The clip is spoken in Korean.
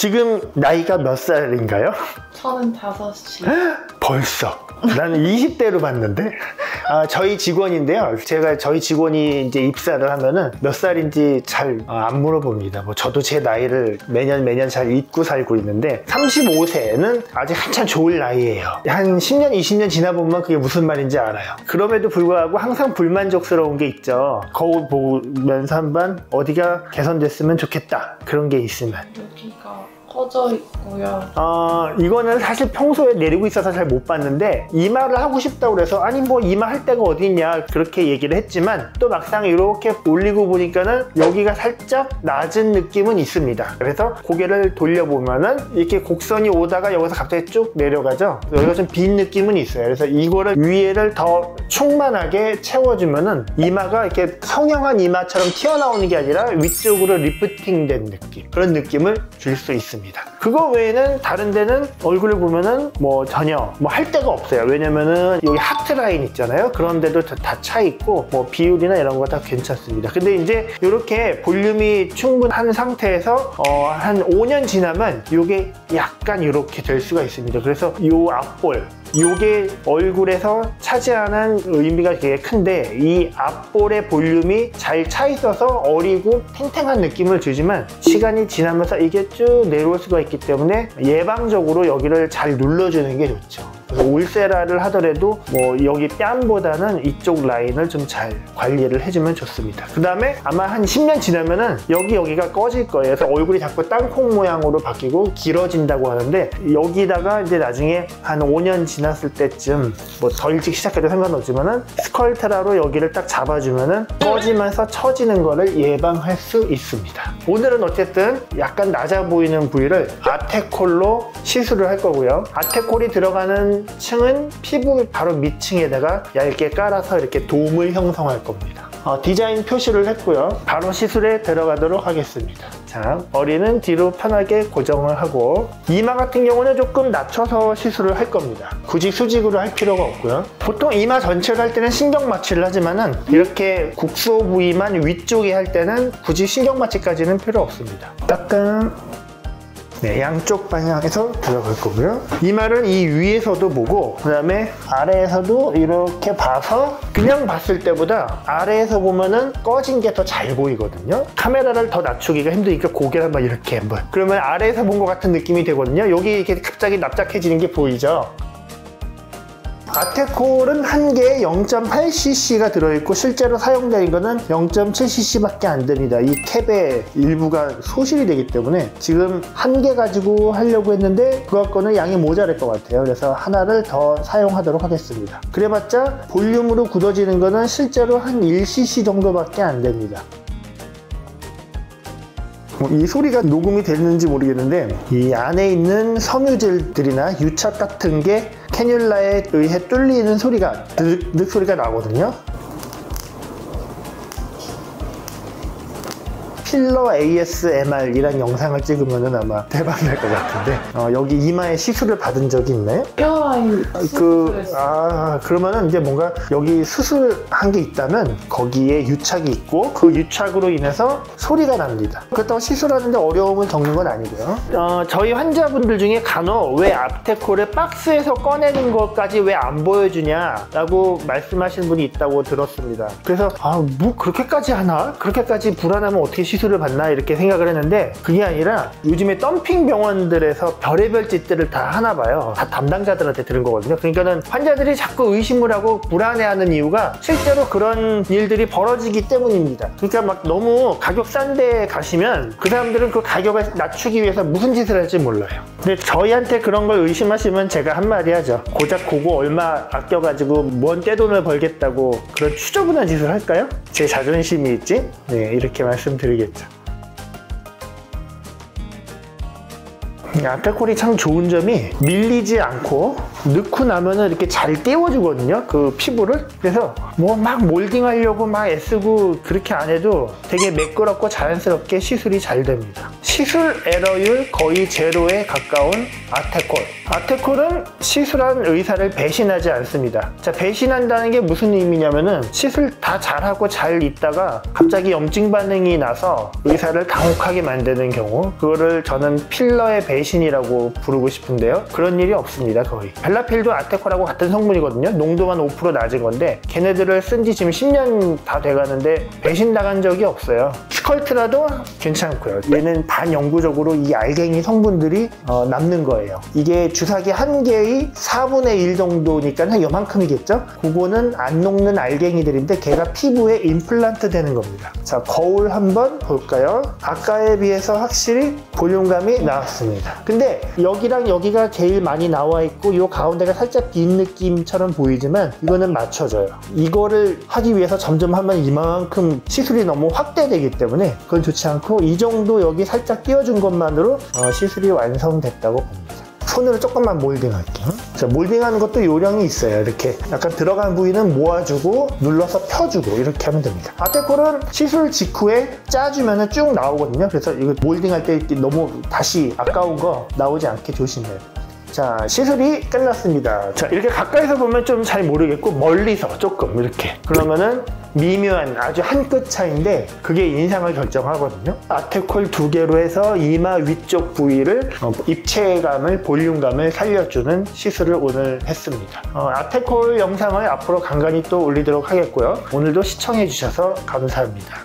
지금 나이가 몇 살인가요? 35시. 벌써? 나는 20대로 봤는데. 저희 직원인데요. 제가 저희 직원이 이제 입사를 하면은 몇 살인지 잘 안 물어봅니다. 뭐 저도 제 나이를 매년 잘 잊고 살고 있는데 35세는 아직 한참 좋을 나이예요. 한 10년, 20년 지나보면 그게 무슨 말인지 알아요. 그럼에도 불구하고 항상 불만족스러운 게 있죠. 거울 보면서 한번 어디가 개선됐으면 좋겠다. 그런 게 있으면. 여기가 커져 있고요. 이거는 사실 평소에 내리고 있어서 잘 못 봤는데 이마를 하고 싶다고 그래서 아니 뭐 이마 할 데가 어디 있냐 그렇게 얘기를 했지만 또 막상 이렇게 올리고 보니까는 여기가 살짝 낮은 느낌은 있습니다. 그래서 고개를 돌려보면은 이렇게 곡선이 오다가 여기서 갑자기 쭉 내려가죠. 여기가 좀 빈 느낌은 있어요. 그래서 이거를 위에를 더 충만하게 채워주면은 이마가 이렇게 성형한 이마처럼 튀어나오는 게 아니라 위쪽으로 리프팅된 느낌, 그런 느낌을 줄 수 있습니다. 그거 외에는 다른 데는 얼굴을 보면은 뭐 전혀 뭐 할 데가 없어요. 왜냐면은 여기 하트 라인 있잖아요. 그런 데도 다 차 있고 뭐 비율이나 이런 거 다 괜찮습니다. 근데 이제 이렇게 볼륨이 충분한 상태에서 한 5년 지나면 이게 약간 이렇게 될 수가 있습니다. 그래서 이 앞볼, 이게 얼굴에서 차지하는 의미가 되게 큰데 이 앞볼의 볼륨이 잘 차 있어서 어리고 탱탱한 느낌을 주지만 시간이 지나면서 이게 쭉 내려올 수가 있기 때문에 예방적으로 여기를 잘 눌러주는 게 좋죠. 그래서 울세라를 하더라도 뭐 여기 뺨보다는 이쪽 라인을 좀 잘 관리를 해주면 좋습니다. 그 다음에 아마 한 10년 지나면은 여기가 꺼질 거예요. 그래서 얼굴이 자꾸 땅콩 모양으로 바뀌고 길어진다고 하는데 여기다가 이제 나중에 한 5년 지났을 때쯤 뭐 더 일찍 시작해도 상관없지만은 스컬트라로 여기를 딱 잡아주면은 꺼지면서 처지는 거를 예방할 수 있습니다. 오늘은 어쨌든 약간 낮아 보이는 부위를 아테콜로 시술을 할 거고요. 아테콜이 들어가는 층은 피부 바로 밑층에다가 얇게 깔아서 이렇게 돔을 형성할 겁니다. 디자인 표시를 했고요. 바로 시술에 들어가도록 하겠습니다. 자, 머리는 뒤로 편하게 고정을 하고 이마 같은 경우는 조금 낮춰서 시술을 할 겁니다. 굳이 수직으로 할 필요가 없고요. 보통 이마 전체를 할 때는 신경 마취를 하지만은 이렇게 국소 부위만 위쪽에 할 때는 굳이 신경 마취까지는 필요 없습니다. 따끔 네, 양쪽 방향에서 들어갈 거고요. 이마를 이 위에서도 보고 그 다음에 아래에서도 이렇게 봐서 그냥 봤을 때보다 아래에서 보면은 꺼진 게 더 잘 보이거든요. 카메라를 더 낮추기가 힘드니까 고개를 한번 이렇게 한번 그러면 아래에서 본 것 같은 느낌이 되거든요. 여기 이렇게 갑자기 납작해지는 게 보이죠. 아테콜은 한 개에 0.8cc가 들어있고 실제로 사용되는 거는 0.7cc 밖에 안 됩니다. 이 캡의 일부가 소실이 되기 때문에 지금 한 개 가지고 하려고 했는데 그거 거는 양이 모자랄 것 같아요. 그래서 하나를 더 사용하도록 하겠습니다. 그래봤자 볼륨으로 굳어지는 거는 실제로 한 1cc 정도밖에 안 됩니다. 이 소리가 녹음이 됐는지 모르겠는데 이 안에 있는 섬유질들이나 유착 같은 게 캐뉼라에 의해 뚫리는 소리가 드륵 소리가 나거든요. 필러 ASMR이란 영상을 찍으면 아마 대박 날 것 같은데 여기 이마에 시술을 받은 적이 있나요? 뼈라인 그러면은 이제 뭔가 여기 수술한 게 있다면 거기에 유착이 있고 그 유착으로 인해서 소리가 납니다. 그렇다고 시술하는데 어려움을 겪는 건 아니고요. 저희 환자분들 중에 간혹 왜 아테콜을 박스에서 꺼내는 것까지 왜 안 보여주냐 라고 말씀하시는 분이 있다고 들었습니다. 그래서 뭐 그렇게까지 하나? 그렇게까지 불안하면 어떻게 시술을 받나 이렇게 생각을 했는데 그게 아니라 요즘에 덤핑 병원들에서 별의별 짓들을 다 하나 봐요. 다 담당자들한테 들은 거거든요. 그러니까는 환자들이 자꾸 의심을 하고 불안해하는 이유가 실제로 그런 일들이 벌어지기 때문입니다. 그러니까 막 너무 가격 싼 데 가시면 그 사람들은 그 가격을 낮추기 위해서 무슨 짓을 할지 몰라요. 근데 저희한테 그런 걸 의심하시면 제가 한마디 하죠. 고작 그거 얼마 아껴가지고 뭔 떼돈을 벌겠다고 그런 추저분한 짓을 할까요? 제 자존심이 있지? 네, 이렇게 말씀드리겠죠. 아테콜이 참 좋은 점이 밀리지 않고 넣고 나면은 이렇게 잘 띄워주거든요, 그 피부를. 그래서 뭐 막 몰딩하려고 막 애쓰고 그렇게 안 해도 되게 매끄럽고 자연스럽게 시술이 잘 됩니다. 시술 에러율 거의 제로에 가까운 아테콜. 아테콜은 시술한 의사를 배신하지 않습니다. 자, 배신한다는 게 무슨 의미냐면은 시술 다 잘하고 잘 있다가 갑자기 염증 반응이 나서 의사를 당혹하게 만드는 경우, 그거를 저는 필러의 배신이라고 부르고 싶은데요. 그런 일이 없습니다, 거의. 벨라필도 아테콜하고 같은 성분이거든요. 농도만 5% 낮은 건데 걔네들을 쓴 지 지금 10년 다 돼가는데 배신당한 적이 없어요. 스컬트라도 괜찮고요. 얘는 반영구적으로 이 알갱이 성분들이 남는 거예요. 이게 주사기 한 개의 4분의 1 정도니까 한 요만큼이겠죠? 그거는 안 녹는 알갱이들인데 걔가 피부에 임플란트 되는 겁니다. 자, 거울 한번 볼까요? 아까에 비해서 확실히 볼륨감이 나왔습니다. 근데 여기랑 여기가 제일 많이 나와 있고 이 가운데가 살짝 빈 느낌처럼 보이지만 이거는 맞춰져요. 이거를 하기 위해서 점점 하면 이만큼 시술이 너무 확대되기 때문에 그건 좋지 않고, 이 정도 여기 살짝 띄워준 것만으로 시술이 완성됐다고 봅니다. 손으로 조금만 몰딩할게요. 자, 몰딩하는 것도 요령이 있어요. 이렇게 약간 들어간 부위는 모아주고 눌러서 펴주고 이렇게 하면 됩니다. 아테콜은 시술 직후에 짜주면 쭉 나오거든요. 그래서 이거 몰딩할 때 너무 다시 아까운 거 나오지 않게 조심해요. 자, 시술이 끝났습니다. 자, 이렇게 가까이서 보면 좀 잘 모르겠고 멀리서 조금 이렇게, 그러면은 미묘한 아주 한 끗 차이인데 그게 인상을 결정하거든요. 아테콜 2개로 해서 이마 위쪽 부위를 입체감을, 볼륨감을 살려주는 시술을 오늘 했습니다. 아테콜 영상을 앞으로 간간히 또 올리도록 하겠고요. 오늘도 시청해 주셔서 감사합니다.